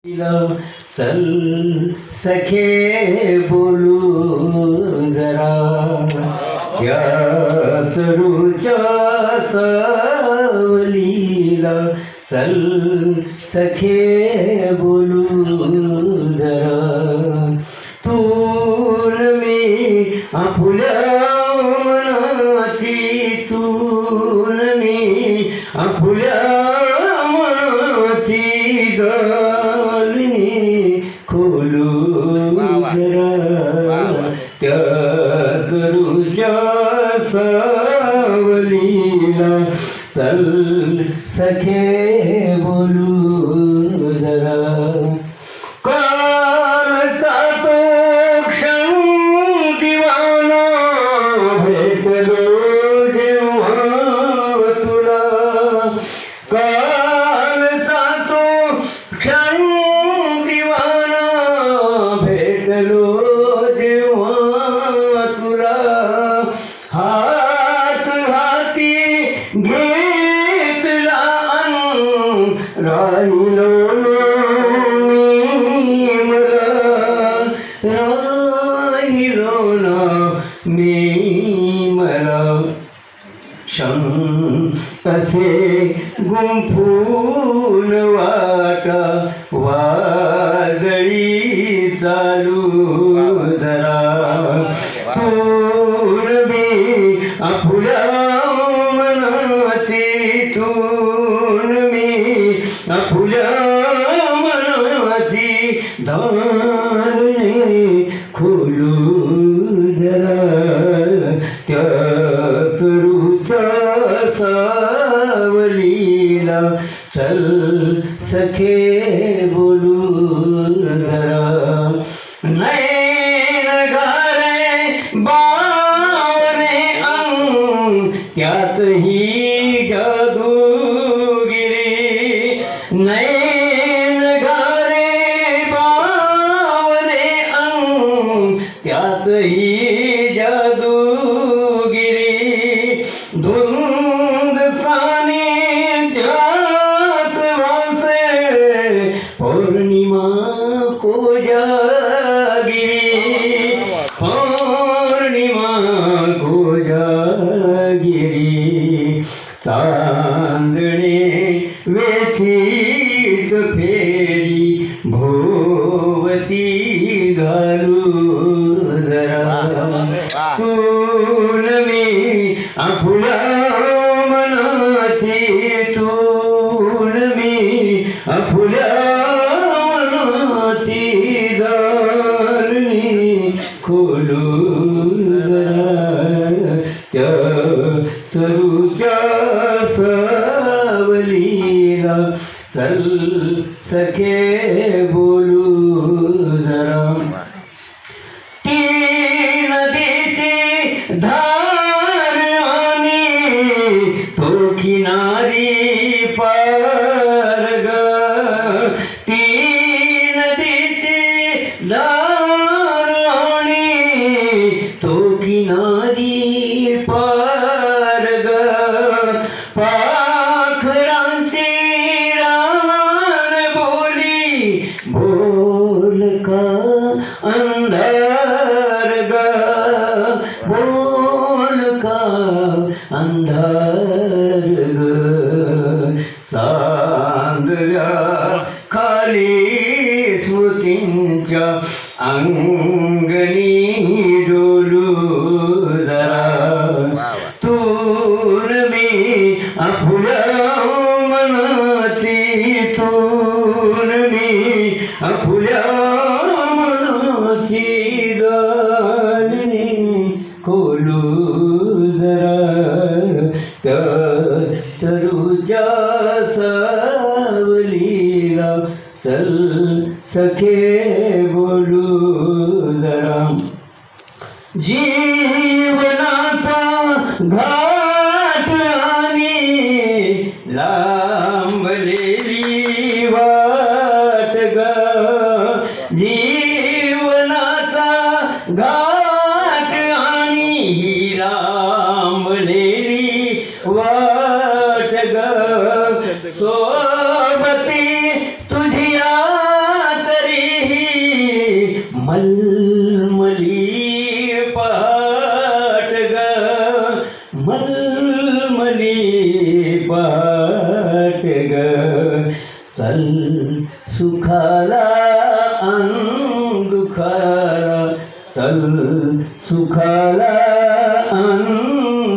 चल सखे बोलू जरा या तरुच्या सावलीला चल सखे बोलू जरा तून मी आपुल्या मनाची तून मी आपुल्या मनाची खोलू जरा त्या करूच्या सावलीला चल सखे बोलू जरा कालचा तो क्षण दिवाना भेटलो जेव्हा तुला कालचा तो क्षण भेटलो जेव्हा तुला हात हाती घेतला राहिलो ना मी मला तसे गुंफून वाटा वादळी चालू जरा पूर्वी आपुल्या मनाची तून मी आपुल्या मनाची धारणे खोलू जरा त्या करूच्या सावलीला चल सखे बोलू जरा नैन घारे बावरे अंग त्यातही जादूगिरी नैन घारे बावरे अंग त्यातही जादूगिरी धुंद प्राणी त्यात वाचे पौर्णिमा कोजागिरी पौर्णिमा कोजागिरी चांदणे वेथीत फेरी भोवती घालू जरा तून मी आपुल्या मनाची तून मी आपुल्या मनाची दारणी खोलू जरा त्या तरुच्या सावलीला चल सखे बोलू जरा ती नदीची धार आणि तो किनारी पार ग ती नदीची धार आणि तो किनारी पार ग पाखरांची रान बोली बोल का अंधार ग बोल का अंधार ग सांगव्या खाली स्मृतींच्या अंगणी डोलू जरा तून मी आपुल्या मनाची तून मी आपुल्या मनाची दालनी खोलू जरा त्या तरुच्या सावलीला चल सखे बोलू जरा जीवनाचा घाट आणि लांबलेली वाट ग जीवनाचा घाट आणि लांबलेली वाट ग सोबती तुझिया सुखाला अन दुखाला चल सुखाला अन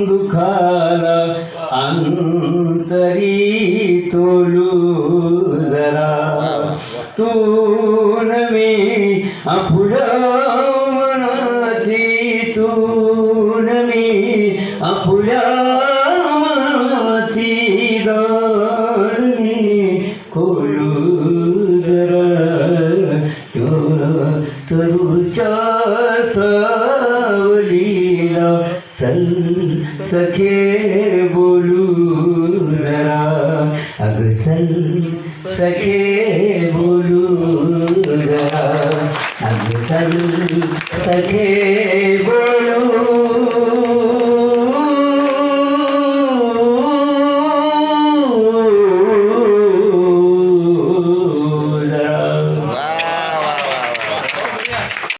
दुखाला अंतरी तोलू जरा तू नवी आपुला मनाची तू नवी आपुला मनाची दाणी खोलू जरा तरुच्या सावलीला चल सखे बोलू जरा अग चल सखे बोलू जरा अग चल सखे बोलू